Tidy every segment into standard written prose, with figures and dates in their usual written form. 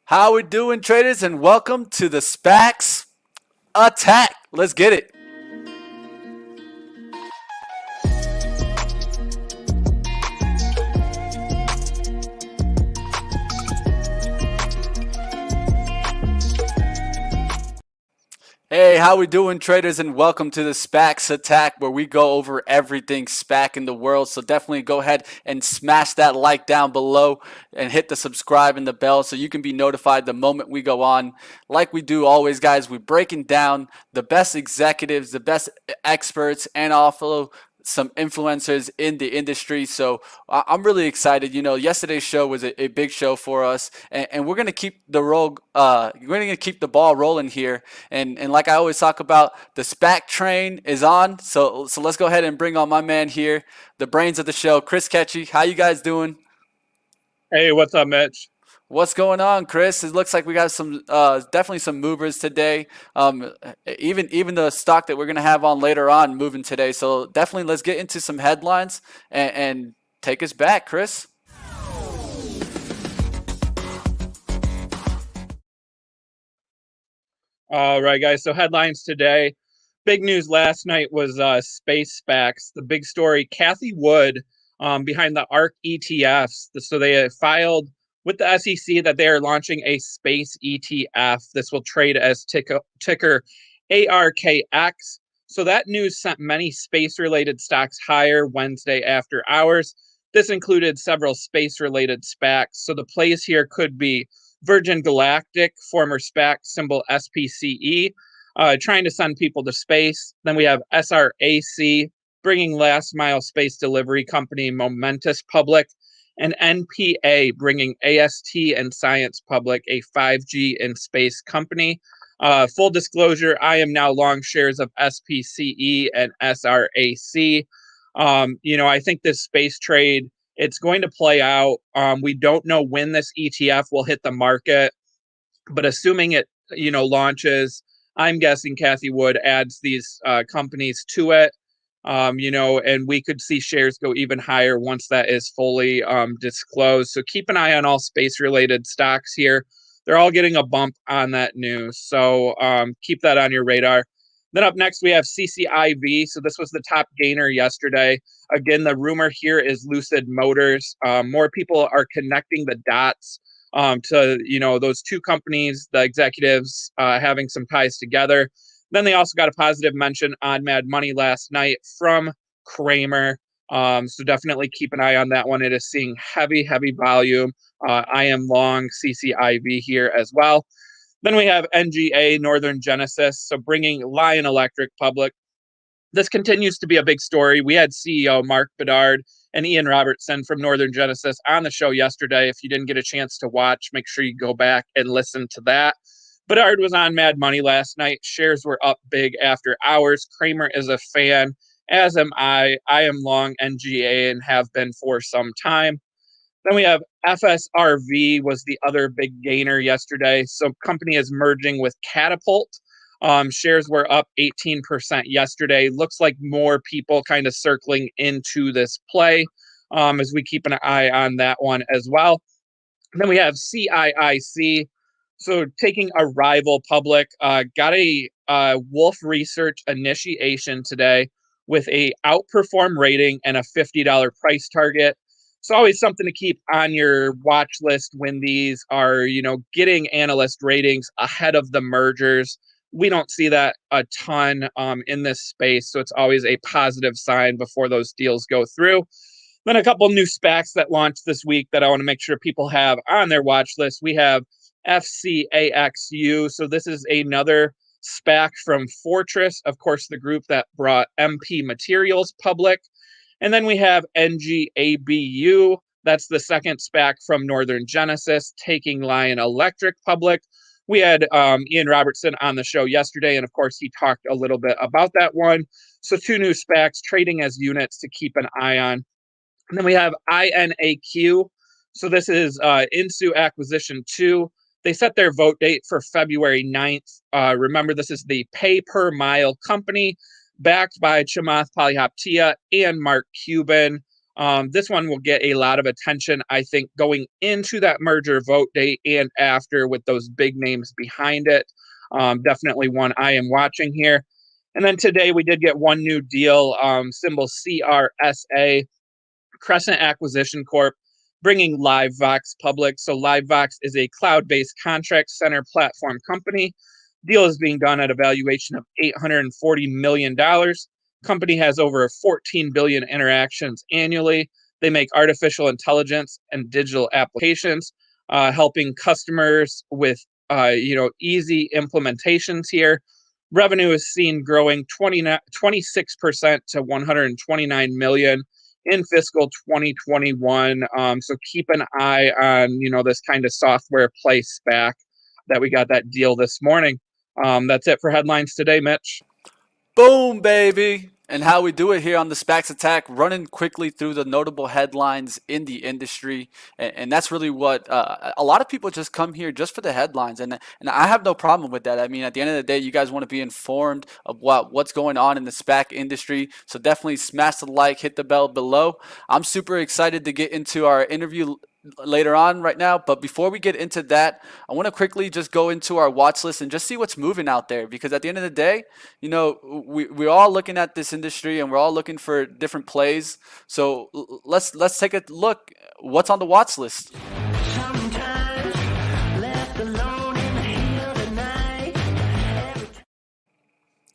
How we doing, traders, and welcome to the SPACs attack. Let's get it. Hey, how we doing, traders, and welcome to the SPACs attack, where we go over everything SPAC in the world. So definitely go ahead and smash that like down below and hit the subscribe and the bell so you can be notified the moment we go on. Like we do always, guys, we're breaking down the best executives, the best experts, and also some influencers in the industry. So I'm really excited. Yesterday's show was a big show for us, and we're gonna keep the we're gonna keep the ball rolling here. And like I always talk about, the SPAC train is on. So let's go ahead and bring on my man here, the brains of the show, Chris Ketchy. How you guys doing? Hey, what's up, Mitch? What's going on, Chris? It looks like we got some definitely some movers today. Even the stock that we're gonna have on later on moving today. So definitely let's get into some headlines and take us back, Chris. All right, guys. So headlines today. Big news last night was space SPACs. The big story: Cathie Wood behind the ARK ETFs. So they filed with the SEC that they are launching a space ETF. This will trade as ticker ARKX. So that news sent many space-related stocks higher Wednesday after hours. This included several space-related SPACs. So the plays here could be Virgin Galactic, former SPAC, symbol SPCE, trying to send people to space. Then we have SRAC, bringing last mile space delivery company Momentous public, and NPA, bringing AST and Science public, a 5G in space company. Full disclosure, I am now long shares of SPCE and SRAC. I think this space trade, it's going to play out. We don't know when this ETF will hit the market, but assuming it, launches, I'm guessing Cathie Wood adds these companies to it. And we could see shares go even higher once that is fully disclosed. So keep an eye on all space-related stocks here. They're all getting a bump on that news. So keep that on your radar. Then up next, we have CCIV. So this was the top gainer yesterday. Again, the rumor here is Lucid Motors. More people are connecting the dots to, those two companies, the executives having some ties together. Then they also got a positive mention on Mad Money last night from Kramer. So definitely keep an eye on that one. It is seeing heavy volume. I am long CCIV here as well. Then we have NGA, Northern Genesis, so bringing Lion Electric public. This continues to be a big story. We had CEO Mark Bedard and Ian Robertson from Northern Genesis on the show yesterday. If you didn't get a chance to watch, make sure you go back and listen to that. Bedard was on Mad Money last night. Shares were up big after hours. Kramer is a fan, as am I. I am long NGA and have been for some time. Then we have FSRV was the other big gainer yesterday. So company is merging with Catapult. Shares were up 18% yesterday. Looks like more people kind of circling into this play as we keep an eye on that one as well. Then we have CIIC. So taking a rival public, got a Wolf Research initiation today with a outperform rating and a $50 price target. It's always something to keep on your watch list when these are, getting analyst ratings ahead of the mergers. We don't see that a ton in this space, so it's always a positive sign before those deals go through. Then a couple new SPACs that launched this week that I want to make sure people have on their watch list. We have FCAXU. So this is another SPAC from Fortress, of course, the group that brought MP Materials public. And then we have NGABU. That's the second SPAC from Northern Genesis, taking Lion Electric public. We had Ian Robertson on the show yesterday, and of course, he talked a little bit about that one. So two new SPACs trading as units to keep an eye on. And then we have INAQ. So this is Insu Acquisition 2. They set their vote date for February 9th. Remember, this is the pay per mile company backed by Chamath Palihapitiya and Mark Cuban. This one will get a lot of attention, I think, going into that merger vote date and after, with those big names behind it. Definitely one I am watching here. And then today we did get one new deal, symbol CRSA, Crescent Acquisition Corp, bringing LiveVox public. So LiveVox is a cloud-based contract center platform company. Deal is being done at a valuation of $840 million. Company has over 14 billion interactions annually. They make artificial intelligence and digital applications, helping customers with easy implementations here. Revenue is seen growing 26% to 129 million in fiscal 2021. So keep an eye on this kind of software play SPAC that we got that deal this morning. That's it for headlines today, Mitch. Boom, baby. And how we do it here on the SPACs Attack, running quickly through the notable headlines in the industry. And that's really what a lot of people just come here just for the headlines. And I have no problem with that. I mean, at the end of the day, you guys want to be informed of what's going on in the SPAC industry. So definitely smash the like, hit the bell below. I'm super excited to get into our interview later on right now, but before we get into that, I want to quickly just go into our watch list and just see what's moving out there, because at the end of the day, we're all looking at this industry and we're all looking for different plays. So let's take a look what's on the watch list.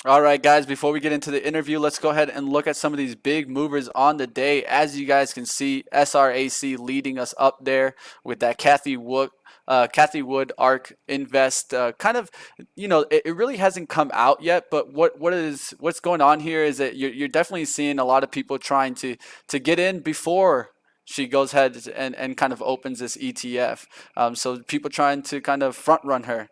All right, guys, before we get into the interview, let's go ahead and look at some of these big movers on the day. As you guys can see, SRAC leading us up there with that Cathie Wood ARK Invest. It really hasn't come out yet, but what's going on here is that you're definitely seeing a lot of people trying to get in before she goes ahead and kind of opens this ETF. So people trying to kind of front run her.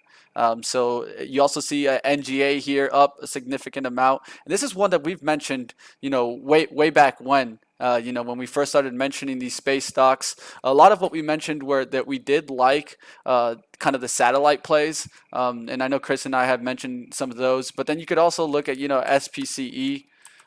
So you also see NGA here up a significant amount. And this is one that we've mentioned, way back when. When we first started mentioning these space stocks, a lot of what we mentioned were that we did like kind of the satellite plays. And I know Chris and I have mentioned some of those. But then you could also look at, SPCE.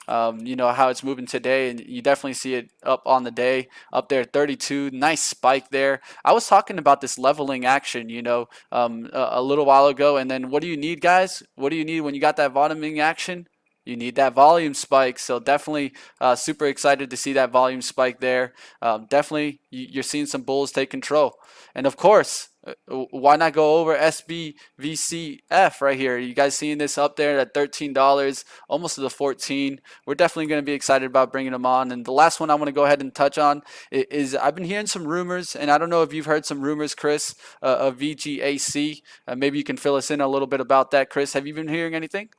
How it's moving today, and you definitely see it up on the day, up there 32. Nice spike there. I was talking about this leveling action, a little while ago. And then what do you need, guys? What do you need when you got that bottoming action? You need that volume spike. So definitely super excited to see that volume spike there. Definitely you're seeing some bulls take control. And of course, why not go over SBVCF right here? You guys seeing this up there at $13, almost to the 14. We're definitely going to be excited about bringing them on. And the last one I want to go ahead and touch on is I've been hearing some rumors, and I don't know if you've heard some rumors, Chris, of VGAC. Maybe you can fill us in a little bit about that, Chris. Have you been hearing anything?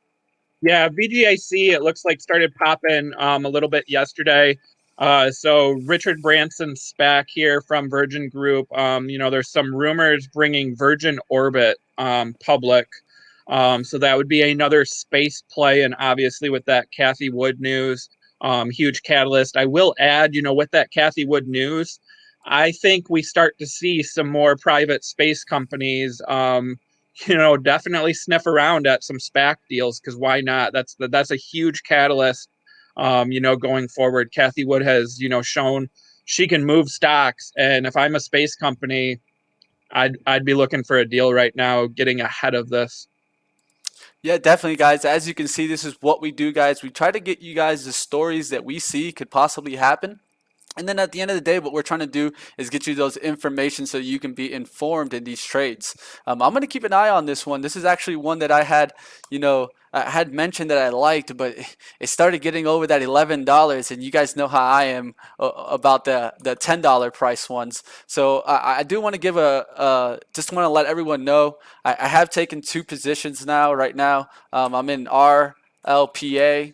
Yeah, VGAC, it looks like started popping a little bit yesterday. So Richard Branson's SPAC here from Virgin Group. There's some rumors bringing Virgin Orbit public. So that would be another space play. And obviously with that Cathie Wood news, huge catalyst. I will add, with that Cathie Wood news, I think we start to see some more private space companies definitely sniff around at some SPAC deals, because why not? That's a huge catalyst. Going forward, Cathie Wood has, shown she can move stocks. And if I'm a space company, I'd be looking for a deal right now, getting ahead of this. Yeah, definitely, guys. As you can see, this is what we do, guys. We try to get you guys the stories that we see could possibly happen. And then at the end of the day, what we're trying to do is get you those information so you can be informed in these trades. I'm going to keep an eye on this one. This is actually one that I had, I had mentioned that I liked, but it started getting over that $11, and you guys know how I am about the $10 price ones. So I do want to give just want to let everyone know I have taken 2 positions right now. I'm in RLPA,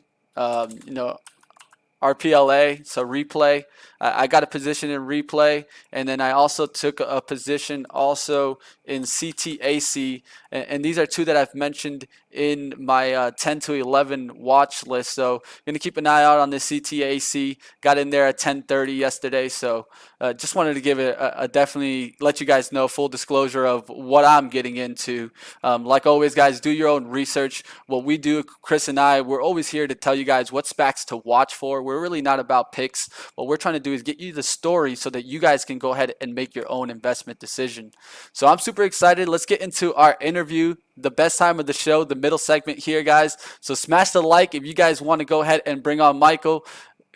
RPLA, so replay. I got a position in replay, and then I also took a position also in CTAC, and these are 2 that I've mentioned in my 10 to 11 watch list. So going to keep an eye out on the CTAC. Got in there at 10:30 yesterday, so just wanted to give it definitely let you guys know, full disclosure of what I'm getting into. Like always, guys, do your own research. What we do, Chris and I, we're always here to tell you guys what SPACs to watch for. We're really not about picks. What we're trying to do do is get you the story so that you guys can go ahead and make your own investment decision. So I'm super excited. Let's get into our interview, the best time of the show, the middle segment here, guys. So smash the like if you guys want to go ahead and bring on Michael.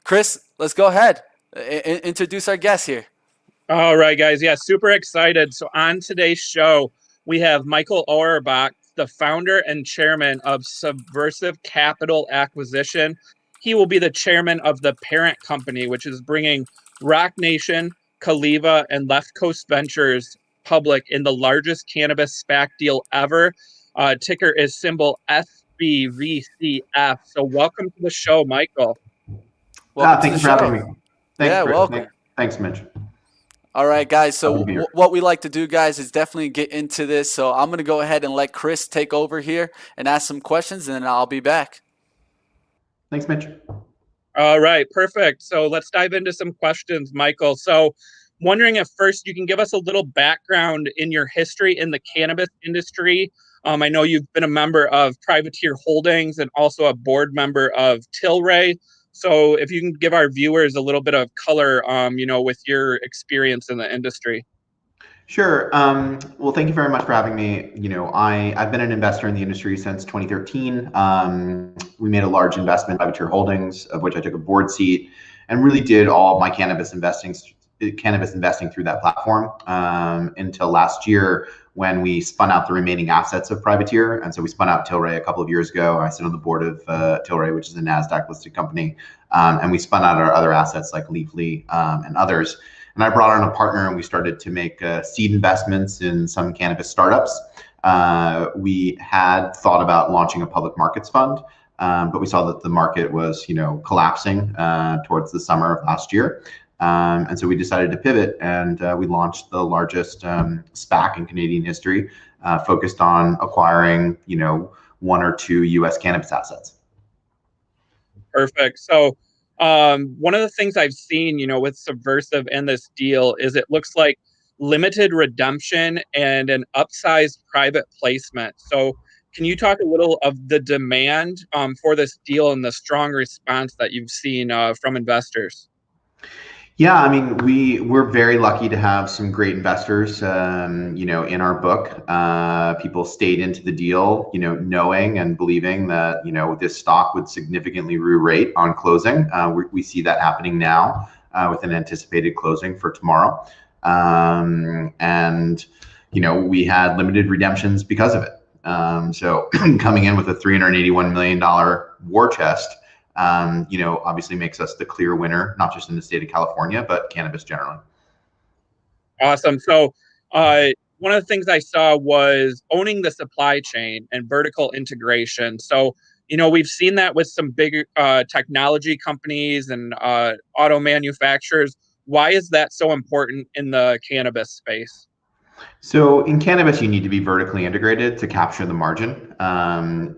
Chris, let's go ahead. Introduce our guest here. All right, guys. Yeah, super excited. So on today's show, we have Michael Auerbach, the founder and chairman of Subversive Capital Acquisition. He will be the chairman of the parent company, which is bringing Roc Nation, Caliva, and Left Coast Ventures public in the largest cannabis SPAC deal ever. Ticker is symbol SBVCF. So welcome to the show, Michael. Thanks for having me. Thanks, welcome. Thanks, Mitch. All right, guys. So what we like to do, guys, is definitely get into this. So I'm going to go ahead and let Chris take over here and ask some questions, and then I'll be back. Thanks, Mitch. All right, perfect. So let's dive into some questions, Michael. So wondering if first you can give us a little background in your history in the cannabis industry. I know you've been a member of Privateer Holdings and also a board member of Tilray. So if you can give our viewers a little bit of color, with your experience in the industry. Sure. Well, thank you very much for having me. I've been an investor in the industry since 2013. We made a large investment in Privateer Holdings, of which I took a board seat, and really did all my cannabis investing through that platform until last year when we spun out the remaining assets of Privateer. And so we spun out Tilray a couple of years ago. I sit on the board of Tilray, which is a NASDAQ listed company. And we spun out our other assets like Leafly and others. And I brought on a partner and we started to make seed investments in some cannabis startups. We had thought about launching a public markets fund, but we saw that the market was, collapsing towards the summer of last year. And so we decided to pivot, and we launched the largest SPAC in Canadian history, focused on acquiring, 1 or 2 U.S. cannabis assets. Perfect. So one of the things I've seen, with Subversive and this deal is it looks like limited redemption and an upsized private placement. So can you talk a little of the demand for this deal and the strong response that you've seen from investors? Yeah, I mean, we're very lucky to have some great investors, in our book. People stayed into the deal, knowing and believing that, this stock would significantly re-rate on closing. We see that happening now with an anticipated closing for tomorrow. And, we had limited redemptions because of it. So coming in with a $381 million war chest, obviously makes us the clear winner, not just in the state of California, but cannabis generally. Awesome. So one of the things I saw was owning the supply chain and vertical integration. So, we've seen that with some big technology companies and auto manufacturers. Why is that so important in the cannabis space? So in cannabis, you need to be vertically integrated to capture the margin.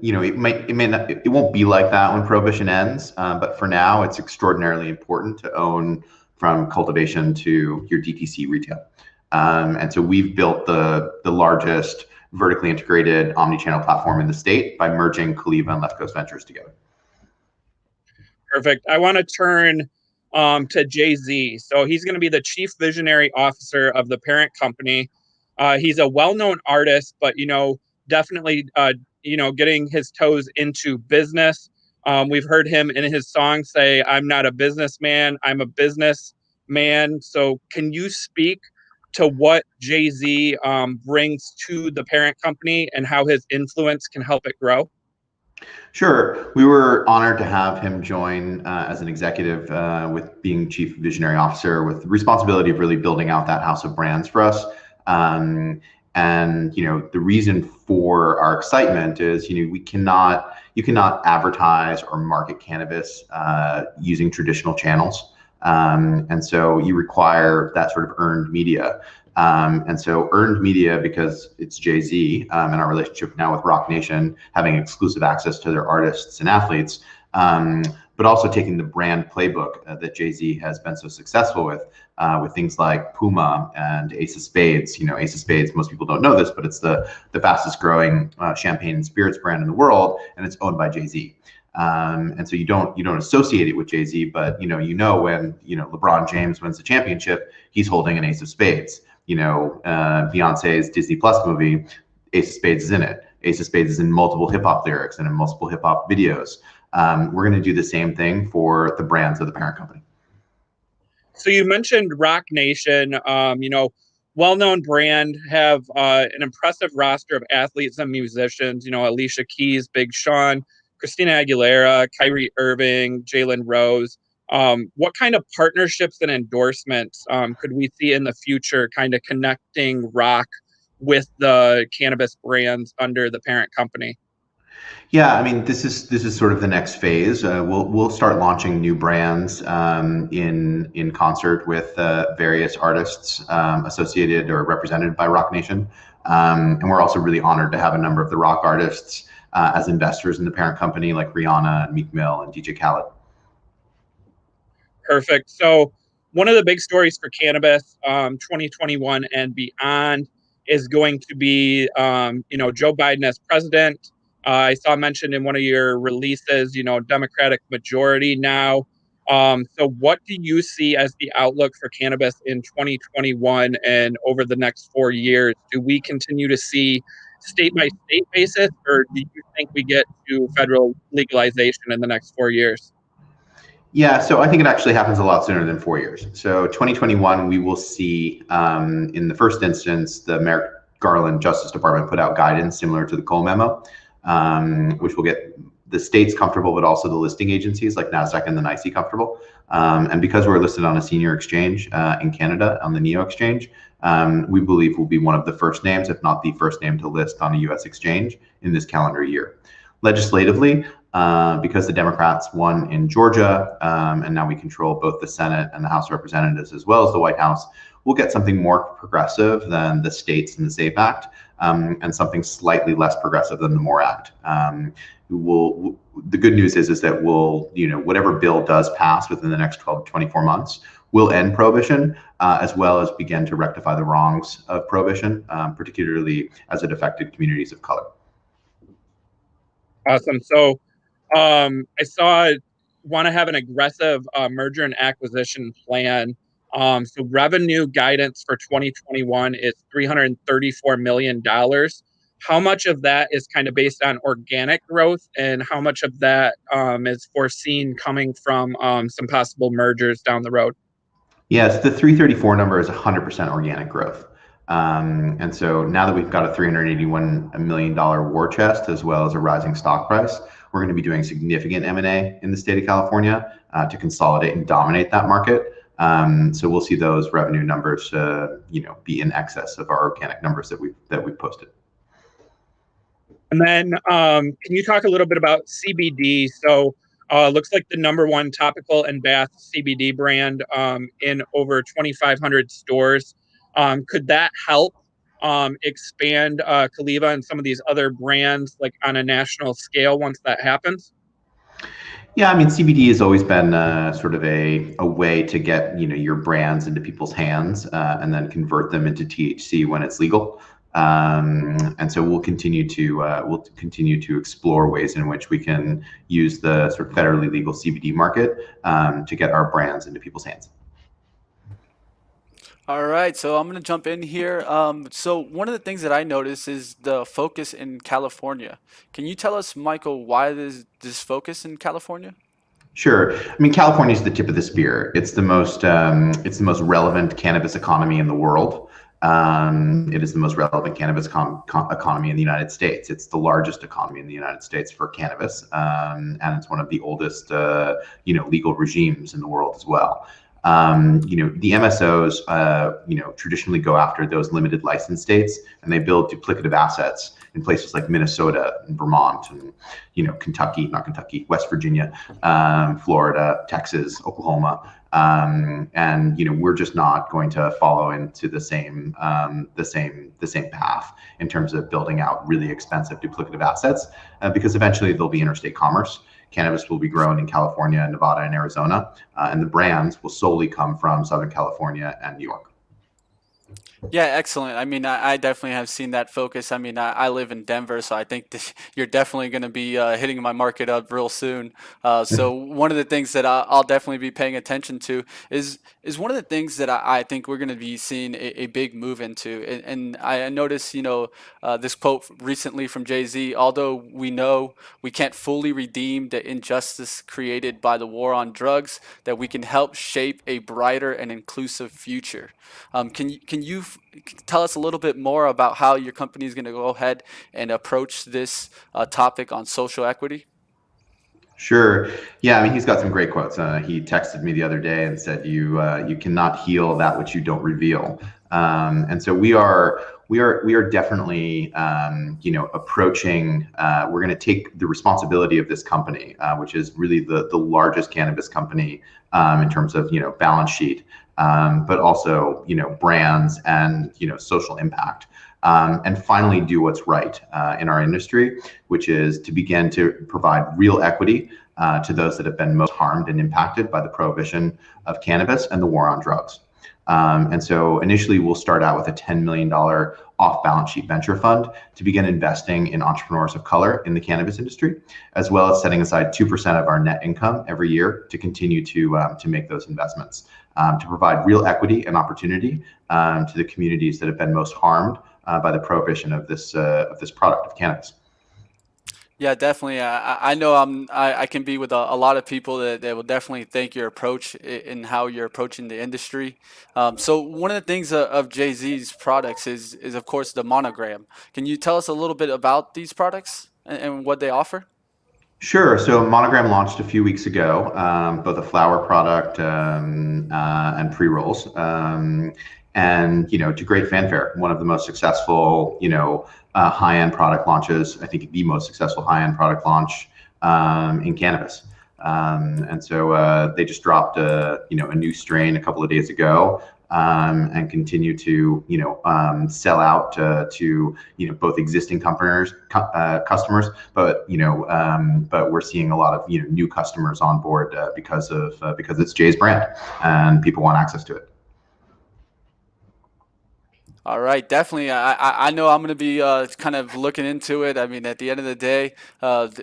It won't be like that when prohibition ends, but for now, it's extraordinarily important to own from cultivation to your DTC retail. And so we've built the largest vertically integrated omni-channel platform in the state by merging Caliva and Left Coast Ventures together. Perfect. I want to turn to Jay-Z. So he's going to be the chief visionary officer of the parent company. He's a well-known artist, but, definitely, getting his toes into business. We've heard him in his song say, "I'm not a businessman, I'm a businessman." So can you speak to what Jay-Z brings to the parent company and how his influence can help it grow? Sure. We were honored to have him join as an executive with being chief visionary officer with the responsibility of really building out that house of brands for us. And the reason for our excitement is, you cannot advertise or market cannabis using traditional channels. And so you require that sort of earned media. And so earned media, because it's Jay-Z and our relationship now with Roc Nation, having exclusive access to their artists and athletes, but also taking the brand playbook that Jay-Z has been so successful with things like Puma and Ace of Spades. Ace of Spades, most people don't know this, but it's the fastest growing champagne and spirits brand in the world, and it's owned by Jay-Z. And so you don't associate it with Jay-Z, but when LeBron James wins the championship, he's holding an ace of spades. Beyonce's Disney Plus movie, Ace of Spades is in it. Ace of Spades is in multiple hip hop lyrics and in multiple hip hop videos. We're going to do the same thing for the brands of the parent company. So you mentioned Roc Nation, well-known brand, have an impressive roster of athletes and musicians, Alicia Keys, Big Shawn, Christina Aguilera, Kyrie Irving, Jalen Rose. What kind of partnerships and endorsements could we see in the future kind of connecting Roc with the cannabis brands under the parent company? Yeah, I mean, this is sort of the next phase. We'll start launching new brands in concert with various artists associated or represented by Roc Nation, and we're also really honored to have a number of the rock artists as investors in the parent company, like Rihanna, and Meek Mill, and DJ Khaled. Perfect. So one of the big stories for cannabis 2021 and beyond is going to be Joe Biden as president. I saw mentioned in one of your releases, Democratic majority now. So what do you see as the outlook for cannabis in 2021 and over the next 4 years? Do we continue to see state by state basis, or do you think we get to federal legalization in the next 4 years? Yeah, so I think it actually happens a lot sooner than 4 years. So 2021, we will see, in the first instance, the Merrick Garland Justice Department put out guidance similar to the Cole memo, which will get the states comfortable, but also the listing agencies like NASDAQ and the NYSE comfortable. And because we're listed on a senior exchange in Canada, on the NEO exchange, we believe we'll be one of the first names, if not the first name, to list on a US exchange in this calendar year. Legislatively, because the Democrats won in Georgia, and now we control both the Senate and the House of Representatives, as well as the White House, we'll get something more progressive than the states in the SAFE Act, and something slightly less progressive than the MORE Act. The good news is that we'll, whatever bill does pass within the next 12 to 24 months, will end prohibition, as well as begin to rectify the wrongs of prohibition, particularly as it affected communities of color. Awesome. So I want to have an aggressive merger and acquisition plan. So revenue guidance for 2021 is $334 million. How much of that is kind of based on organic growth, and how much of that is foreseen coming from some possible mergers down the road? Yes, the 334 number is 100% organic growth. And so now that we've got a $381 million war chest, as well as a rising stock price, we're going to be doing significant M&A in the state of California to consolidate and dominate that market. So we'll see those revenue numbers, be in excess of our organic numbers that we've posted. And then, can you talk a little bit about CBD? So, looks like the #1 topical and bath CBD brand in over 2,500 stores. Could that help expand Caliva and some of these other brands, like on a national scale, once that happens? Yeah, I mean, CBD has always been sort of a way to get your brands into people's hands and then convert them into THC when it's legal. And so we'll continue to explore ways in which we can use the sort of federally legal CBD market to get our brands into people's hands. All right, so I'm going to jump in here. So one of the things that I noticed is the focus in California. Can you tell us, Michael, why this focus in California? Sure. I mean, California is the tip of the spear. It's the most relevant cannabis economy in the world. It is the most relevant cannabis economy in the United States. It's the largest economy in the United States for cannabis, and it's one of the oldest, legal regimes in the world as well. The MSOs, traditionally go after those limited license states, and they build duplicative assets in places like Minnesota and Vermont and, West Virginia, Florida, Texas, Oklahoma. And we're just not going to follow into the same path in terms of building out really expensive duplicative assets, because eventually there'll be interstate commerce. Cannabis will be grown in California, Nevada, and Arizona, and the brands will solely come from Southern California and New York. Yeah, excellent. I mean, I definitely have seen that focus. I mean, I live in Denver, so I think you're definitely going to be hitting my market up real soon. So one of the things that I'll definitely be paying attention to is one of the things that I think we're going to be seeing a big move into. And I noticed, this quote recently from Jay-Z, although we know we can't fully redeem the injustice created by the war on drugs, that we can help shape a brighter and inclusive future. Can you tell us a little bit more about how your company is going to go ahead and approach this topic on social equity? Sure. Yeah, I mean, he's got some great quotes. He texted me the other day and said, "You cannot heal that which you don't reveal." And so we are definitely approaching. We're going to take the responsibility of this company, which is really the largest cannabis company in terms of balance sheet, but also brands and social impact. And finally do what's right in our industry, which is to begin to provide real equity to those that have been most harmed and impacted by the prohibition of cannabis and the war on drugs. And so initially we'll start out with a $10 million off-balance sheet venture fund to begin investing in entrepreneurs of color in the cannabis industry, as well as setting aside 2% of our net income every year to continue to make those investments, to provide real equity and opportunity to the communities that have been most harmed by the prohibition of this product of cannabis. Yeah, definitely. I know I can be with a lot of people that will definitely thank your approach in how you're approaching the industry. So one of the things of Jay-Z's products is of course the monogram. Can you tell us a little bit about these products and what they offer? Sure. So Monogram launched a few weeks ago, both a flower product and pre-rolls, and to great fanfare. One of the most successful, high-end product launches. I think the most successful high-end product launch in cannabis. And so they just dropped a new strain a couple of days ago, and continue to sell out to both existing customers, but we're seeing a lot of new customers on board because it's Jay's brand and people want access to it. All right, definitely. I know I'm going to be kind of looking into it. I mean, at the end of the day,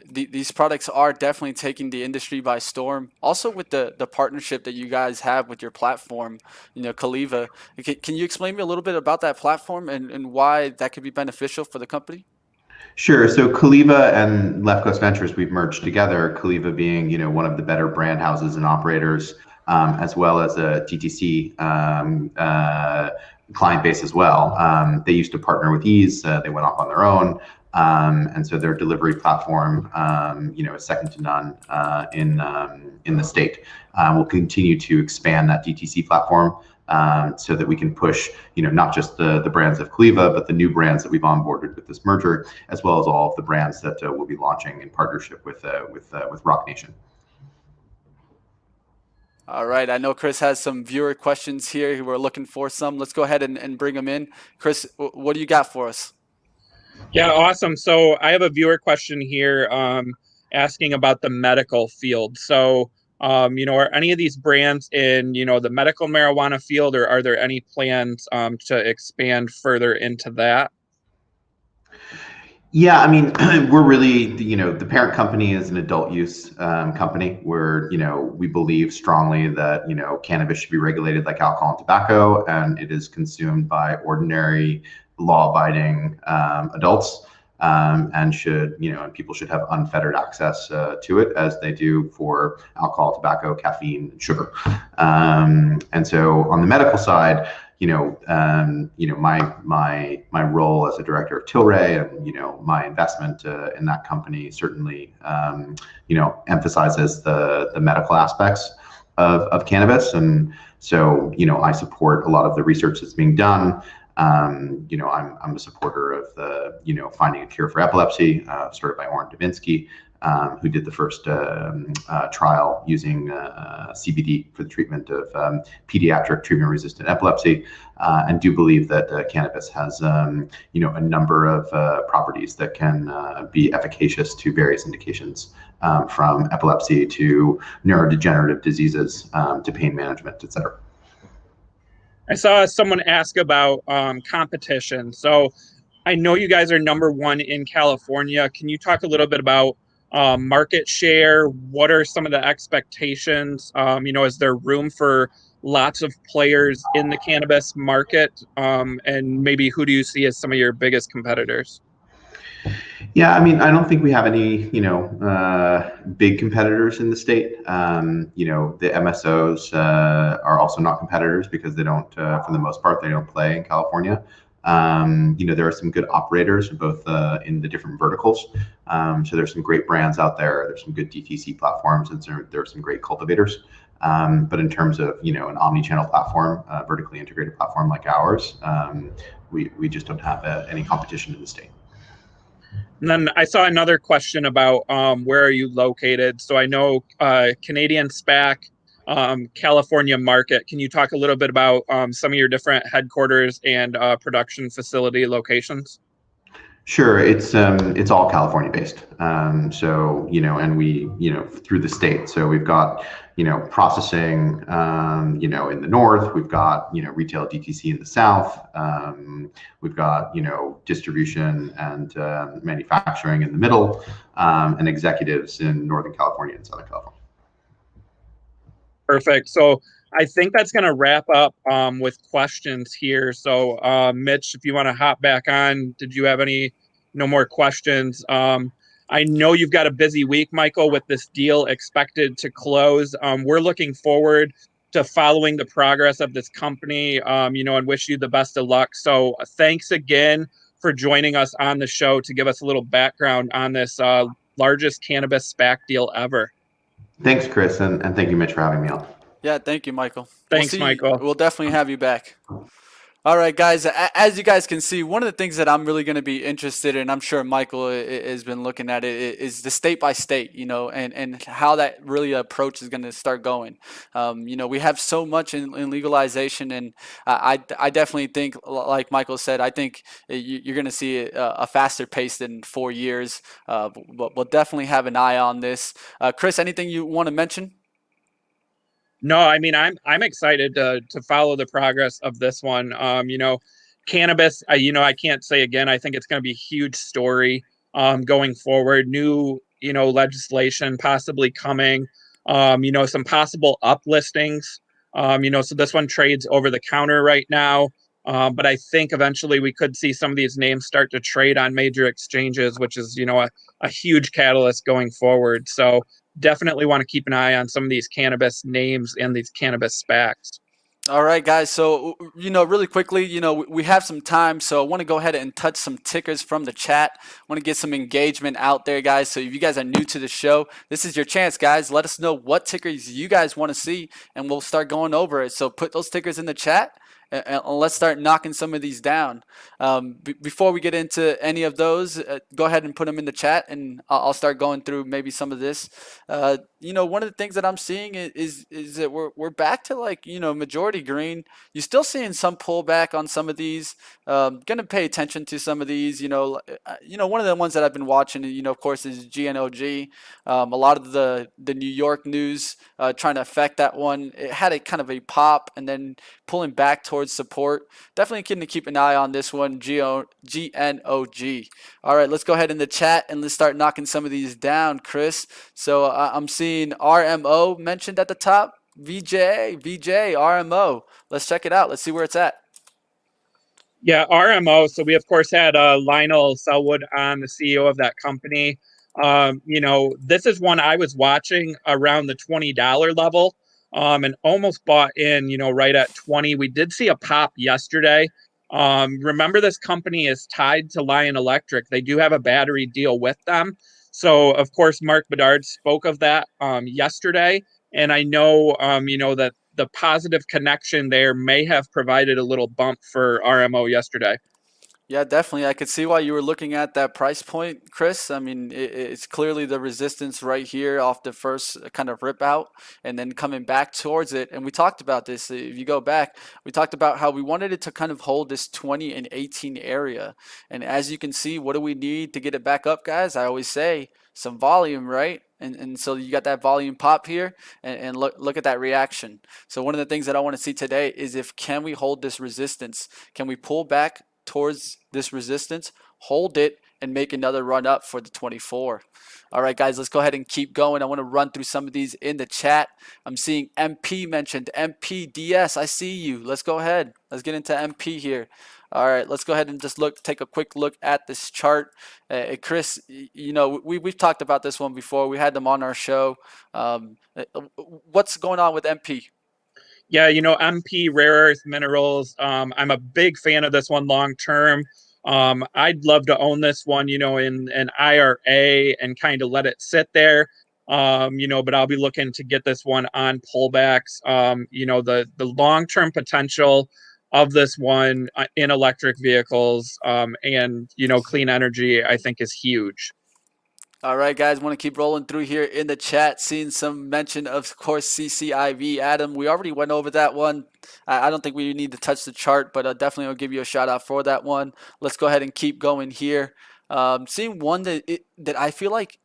these products are definitely taking the industry by storm. Also, with the partnership that you guys have with your platform, Caliva. Can you explain me a little bit about that platform and why that could be beneficial for the company? Sure. So Caliva and Left Coast Ventures, we've merged together. Caliva being, one of the better brand houses and operators, as well as a TTC client base as well. They used to partner with Ease. They went off on their own, and so their delivery platform, is second to none in the state. We'll continue to expand that DTC platform so that we can push, not just the brands of Caliva, but the new brands that we've onboarded with this merger, as well as all of the brands that we'll be launching in partnership with Roc Nation. All right, I know Chris has some viewer questions here who are looking for some. Let's go ahead and bring them in. Chris, what do you got for us? Yeah, awesome. So I have a viewer question here asking about the medical field. So, are any of these brands in, the medical marijuana field, or are there any plans to expand further into that? Yeah, I mean, we're really, the parent company is an adult use company where, we believe strongly that, cannabis should be regulated like alcohol and tobacco, and it is consumed by ordinary law-abiding adults, and and people should have unfettered access to it as they do for alcohol, tobacco, caffeine, and sugar. And so on the medical side, my role as a director of Tilray and my investment in that company certainly emphasizes the medical aspects of cannabis, and so I support a lot of the research that's being done. I'm a supporter of the finding a cure for epilepsy, started by Orrin Devinsky, who did the first trial using CBD for the treatment of pediatric treatment-resistant epilepsy, and do believe that cannabis has a number of properties that can be efficacious to various indications, from epilepsy to neurodegenerative diseases to pain management, et cetera. I saw someone ask about competition. So I know you guys are number one in California. Can you talk a little bit about market share? What are some of the expectations? Is there room for lots of players in the cannabis market? And maybe who do you see as some of your biggest competitors? Yeah, I mean, I don't think we have any, big competitors in the state. The MSOs are also not competitors because they don't, for the most part, they don't play in California. There are some good operators both in the different verticals. So there's some great brands out there. There's some good DTC platforms, and there are some great cultivators. But in terms of, an omni-channel platform, vertically integrated platform like ours, we just don't have any competition in the state. And then I saw another question about where are you located? So I know Canadian SPAC, California market. Can you talk a little bit about some of your different headquarters and production facility locations? Sure, it's all California based. And we, through the state. So we've got, processing, in the north. We've got, retail DTC in the south. We've got, distribution and manufacturing in the middle, and executives in Northern California and Southern California. Perfect. So I think that's going to wrap up with questions here. So Mitch, if you want to hop back on, did you have no more questions? I know you've got a busy week, Michael, with this deal expected to close. We're looking forward to following the progress of this company, and wish you the best of luck. So thanks again for joining us on the show to give us a little background on this largest cannabis SPAC deal ever. Thanks, Chris, and thank you, Mitch, for having me on. Yeah, thank you, Michael. Thanks, Michael. We'll definitely have you back. All right, guys, as you guys can see, one of the things that I'm really going to be interested in, I'm sure Michael has been looking at it, is the state by state, and how that really approach is going to start going. We have so much in legalization, and I definitely think, like Michael said, I think you're going to see a faster pace than 4 years. But we'll definitely have an eye on this. Chris, anything you want to mention? No, I mean, I'm excited to follow the progress of this one. Cannabis, I can't say again, I think it's going to be a huge story going forward. New, legislation possibly coming, some possible uplistings. So this one trades over the counter right now. But I think eventually we could see some of these names start to trade on major exchanges, which is, a huge catalyst going forward. So definitely want to keep an eye on some of these cannabis names and these cannabis SPACs. All right, guys. So, really quickly, we have some time. So I want to go ahead and touch some tickers from the chat. I want to get some engagement out there, guys. So if you guys are new to the show, this is your chance, guys. Let us know what tickers you guys want to see, and we'll start going over it. So put those tickers in the chat, and let's start knocking some of these down. Before we get into any of those, go ahead and put them in the chat, and I'll start going through maybe some of this. One of the things that I'm seeing is that we're back to majority green. You're still seeing some pullback on some of these. Gonna pay attention to some of these. One of the ones that I've been watching, of course, is GNOG. A lot of the New York news trying to affect that one. It had a kind of a pop and then pulling back towards support. Definitely going to keep an eye on this one, GNOG. All right, let's go ahead in the chat and let's start knocking some of these down, Chris. So I'm seeing RMO mentioned at the top. VJ, RMO. Let's check it out. Let's see where it's at. Yeah, RMO. So we, of course, had Lionel Selwood on, the CEO of that company. This is one I was watching around the $20 level. And almost bought in, right at 20. We did see a pop yesterday. Remember, this company is tied to Lion Electric. They do have a battery deal with them. So, of course, Mark Bedard spoke of that yesterday. And I know, that the positive connection there may have provided a little bump for RMO yesterday. Yeah, definitely. I could see why you were looking at that price point, Chris. I mean, it's clearly the resistance right here off the first kind of rip out and then coming back towards it. And we talked about this. If you go back, we talked about how we wanted it to kind of hold this 20 and 18 area. And as you can see, what do we need to get it back up, guys? I always say some volume, right? And so you got that volume pop here, and look at that reaction. So one of the things that I want to see today is can we hold this resistance? Can we pull back towards this resistance, hold it, and make another run up for the 24? All right, guys, let's go ahead and keep going. I want to run through some of these in the chat. I'm seeing MP mentioned. MPDS, I see you. Let's go ahead. Let's get into MP here. All right, let's go ahead and just take a quick look at this chart. Chris, we've talked about this one before. We had them on our show. What's going on with MP? Yeah, MP, rare earth minerals. I'm a big fan of this one long term. I'd love to own this one, in an IRA and kind of let it sit there. But I'll be looking to get this one on pullbacks. The long-term potential of this one in electric vehicles and clean energy, I think, is huge. All right, guys, want to keep rolling through here in the chat. Seeing some mention of course, CCIV. Adam, we already went over that one. I don't think we need to touch the chart, but definitely I'll give you a shout out for that one. Let's go ahead and keep going here. Seeing one that I feel like,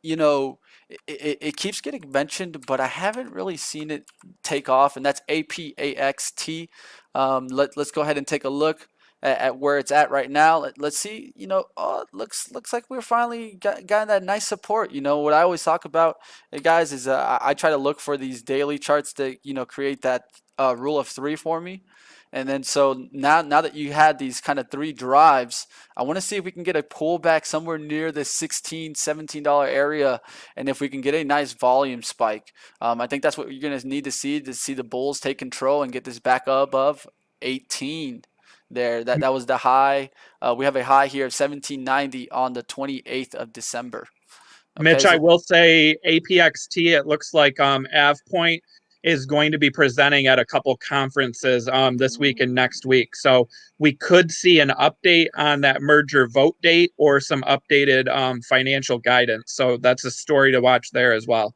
it keeps getting mentioned, but I haven't really seen it take off, and that's APAXT. Let's go ahead and take a look at where it's at right now. Let's see, looks like we're finally got that nice support. What I always talk about, guys, is I try to look for these daily charts to, create that rule of three for me. And then so now that you had these kind of three drives, I want to see if we can get a pullback somewhere near the $16, $17 area, and if we can get a nice volume spike. I think that's what you're going to need to see the bulls take control and get this back above 18 there. That was the high. We have a high here of 1790 on the 28th of December. Okay, Mitch, I will say APXT, it looks like AvePoint is going to be presenting at a couple conferences this week and next week. So we could see an update on that merger vote date or some updated financial guidance. So that's a story to watch there as well.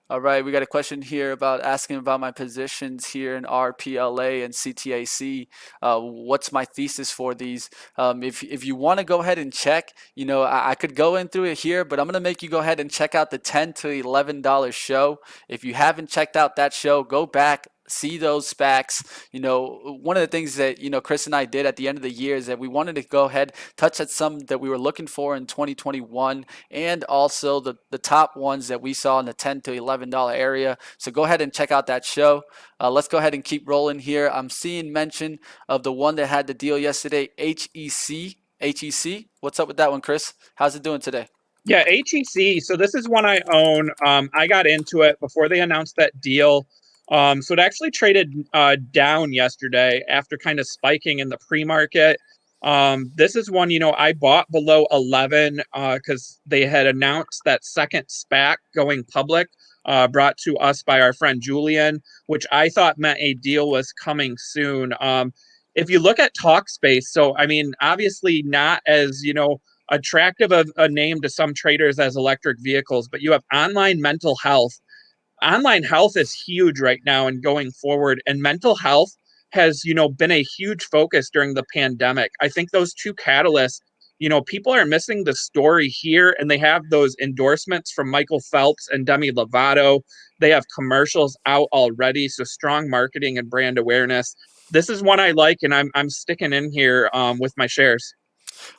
All right, we got a question here asking about my positions here in RPLA and CTAC. What's my thesis for these? If you want to go ahead and check, I could go in through it here, but I'm going to make you go ahead and check out the $10 to $11 show. If you haven't checked out that show, go back, see those SPACs. One of the things that, Chris and I did at the end of the year is that we wanted to go ahead, touch at some that we were looking for in 2021, and also the top ones that we saw in the $10 to $11 area. So go ahead and check out that show. Let's go ahead and keep rolling here. I'm seeing mention of the one that had the deal yesterday, HEC. What's up with that one, Chris? How's it doing today? Yeah, HEC. So this is one I own. I got into it before they announced that deal. So it actually traded down yesterday after kind of spiking in the pre-market. This is one, I bought below 11 because they had announced that second SPAC going public, brought to us by our friend Julian, which I thought meant a deal was coming soon. If you look at Talkspace, so I mean, obviously not as, attractive of a name to some traders as electric vehicles, but you have online mental health. Online health is huge right now and going forward, and mental health has, been a huge focus during the pandemic. I think those two catalysts, people are missing the story here, and they have those endorsements from Michael Phelps and Demi Lovato. They have commercials out already, so strong marketing and brand awareness. This is one I like, and I'm sticking in here with my shares.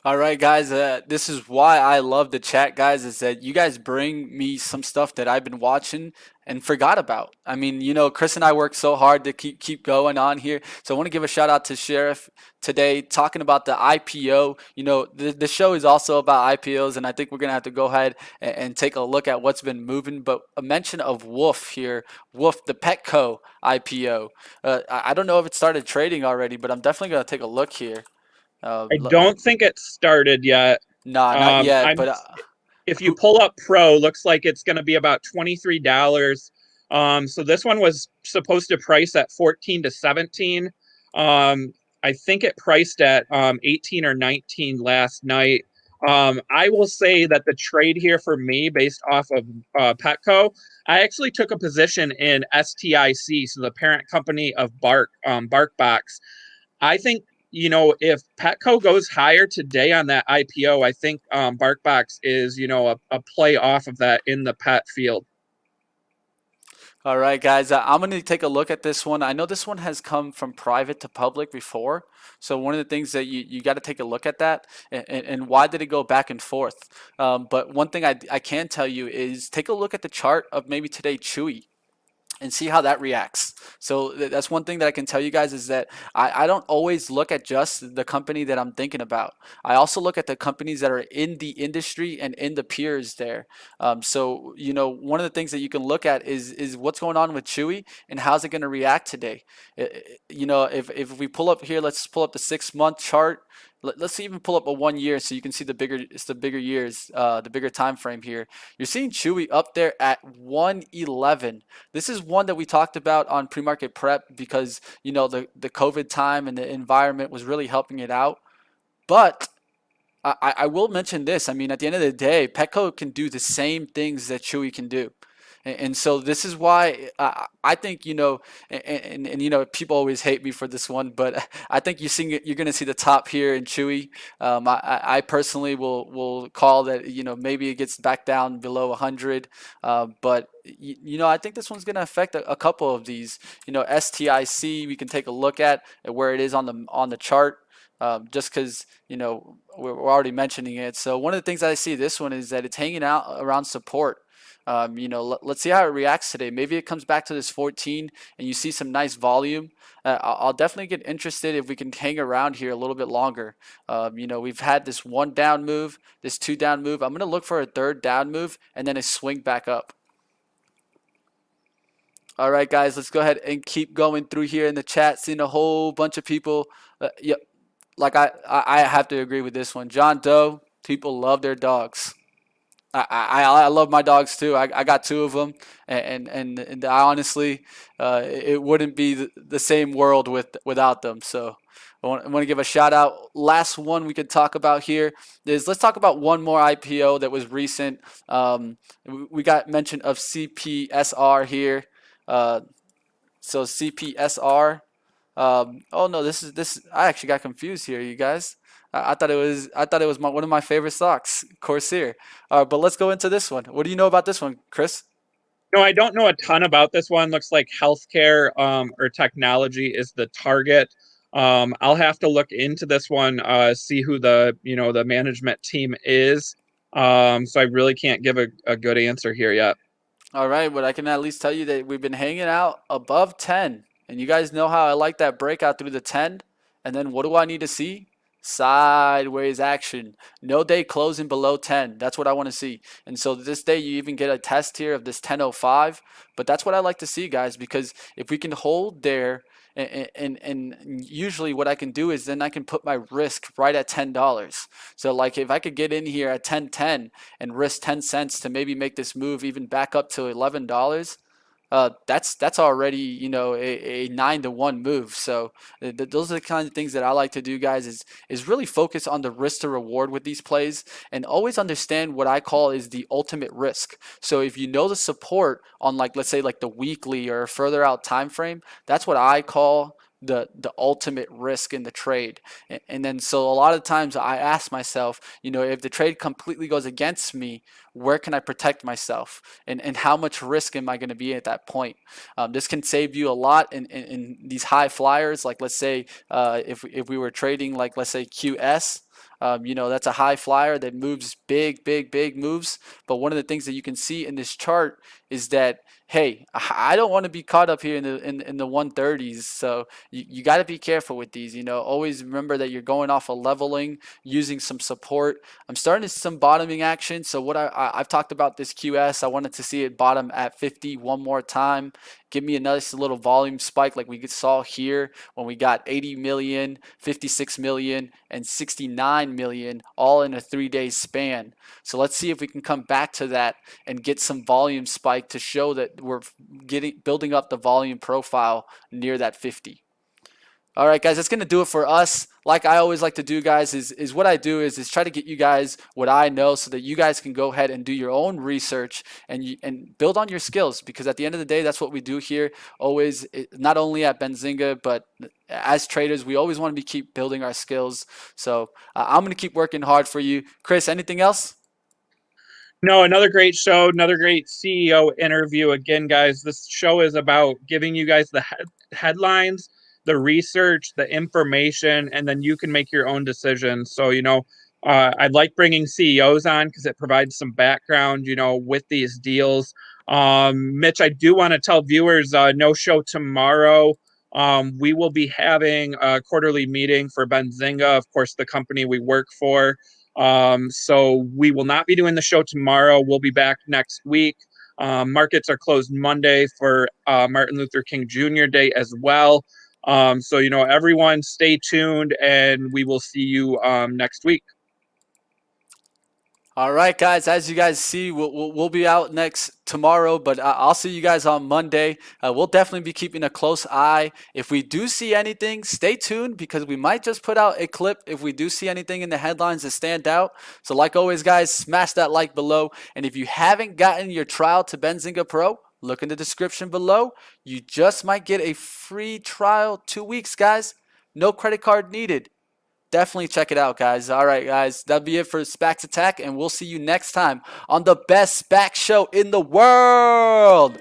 All right, guys, this is why I love the chat, guys, is that you guys bring me some stuff that I've been watching and forgot about. I mean, Chris and I work so hard to keep going on here. So I want to give a shout out to Sheriff today talking about the IPO. The show is also about IPOs, and I think we're going to have to go ahead and take a look at what's been moving. But a mention of Wolf here, Wolf, the Petco IPO. I don't know if it started trading already, but I'm definitely going to take a look here. I don't think it started yet. No, not yet. But if you pull up Pro, looks like it's going to be about $23. So this one was supposed to price at 14 to 17. I think it priced at 18 or 19 last night. I will say that the trade here for me, based off of Petco, I actually took a position in STIC, so the parent company of BarkBox. I think if Petco goes higher today on that IPO, I think BarkBox is, a play off of that in the pet field. All right, guys, I'm going to take a look at this one. I know this one has come from private to public before. So one of the things that you got to take a look at that and why did it go back and forth? But one thing I can tell you is take a look at the chart of maybe today Chewy and see how that reacts. So that's one thing that I can tell you guys is that I don't always look at just the company that I'm thinking about. I also look at the companies that are in the industry and in the peers there. So one of the things that you can look at is what's going on with Chewy and how's it going to react today. If we pull up here, let's pull up the 6-month chart. Let's even pull up a 1 year so you can see the bigger years, the bigger time frame here. You're seeing Chewy up there at 111. This is one that we talked about on pre-market prep because the COVID time and the environment was really helping it out. But I will mention this. I mean, at the end of the day, Petco can do the same things that Chewy can do. And so this is why I think, and people always hate me for this one, but I think you're going to see the top here in Chewy. I personally will call that, maybe it gets back down below 100. But, I think this one's going to affect a couple of these. STIC, we can take a look at where it is on the chart. Just because we're already mentioning it. So one of the things that I see this one is that it's hanging out around support. Let's see how it reacts today. Maybe it comes back to this 14 and you see some nice volume. I'll definitely get interested if we can hang around here a little bit longer. We've had this 1 down move, this 2 down move. I'm going to look for a 3rd down move and then a swing back up. All right, guys, let's go ahead and keep going through here in the chat. Seeing a whole bunch of people. Like I have to agree with this one. John Doe, people love their dogs. I love my dogs too. I got 2 of them, and I honestly, it wouldn't be the same world without them. So I want to give a shout out. Last one we could talk about here is let's talk about one more IPO that was recent. We got mention of CPSR here. So CPSR. Oh no, this. I actually got confused here, you guys. I thought it was one of my favorite stocks, Corsair. But let's go into this one. What do you know about this one, Chris? No, I don't know a ton about this one. Looks like healthcare or technology is the target. I'll have to look into this one, see who the management team is. So I really can't give a good answer here yet. All right, but I can at least tell you that we've been hanging out above 10. And you guys know how I like that breakout through the 10. And then what do I need to see? Sideways action. No day closing below 10. That's what I want to see. And so this day you even get a test here of this 10.05. But that's what I like to see, guys, because if we can hold there, and usually what I can do is then I can put my risk right at $10. So like if I could get in here at 10.10 and risk 10 cents to maybe make this move even back up to $11, that's already a 9-to-1 move. So those are the kind of things that I like to do, guys. Is really focus on the risk to reward with these plays and always understand what I call is the ultimate risk. So if you know the support on let's say the weekly or further out time frame, that's what I call the ultimate risk in the trade. And then so a lot of times I ask myself, if the trade completely goes against me, where can I protect myself, and how much risk am I going to be at that point? This can save you a lot in these high flyers. Like let's say if we were trading let's say QS. That's a high flyer that moves big moves. But one of the things that you can see in this chart is that, hey, I don't want to be caught up here in the 130s. So you got to be careful with these. Always remember that you're going off a leveling, using some support. I'm starting to see some bottoming action. So what I've talked about this QS. I wanted to see it bottom at 50 one more time. Give me a nice little volume spike like we saw here when we got 80 million, 56 million, and 69 million all in a 3-day span. So let's see if we can come back to that and get some volume spike to show that we're building up the volume profile near that 50. All right, guys, that's going to do it for us. Like I always like to do, guys, is what I do is try to get you guys what I know so that you guys can go ahead and do your own research and build on your skills, because at the end of the day, that's what we do here. Always, not only at Benzinga, but as traders, we always want to be keep building our skills. So I'm going to keep working hard for you. Chris, anything else? No, another great show, another great CEO interview. Again, guys, this show is about giving you guys the headlines, the research, the information, and then you can make your own decisions. So, I'd like bringing CEOs on because it provides some background, with these deals. Mitch, I do want to tell viewers, no show tomorrow. We will be having a quarterly meeting for Benzinga, of course, the company we work for. So we will not be doing the show tomorrow. We'll be back next week. Markets are closed Monday for Martin Luther King Jr. Day as well. So, everyone stay tuned and we will see you next week. All right, guys. As you guys see, we'll be out next tomorrow, but I'll see you guys on Monday. We'll definitely be keeping a close eye. If we do see anything, stay tuned because we might just put out a clip if we do see anything in the headlines that stand out. So like always, guys, smash that like below. And if you haven't gotten your trial to Benzinga Pro, look in the description below. You just might get a free trial 2 weeks, guys. No credit card needed. Definitely check it out, guys. All right, guys. That'll be it for SPAC Attack, and we'll see you next time on the best SPAC show in the world.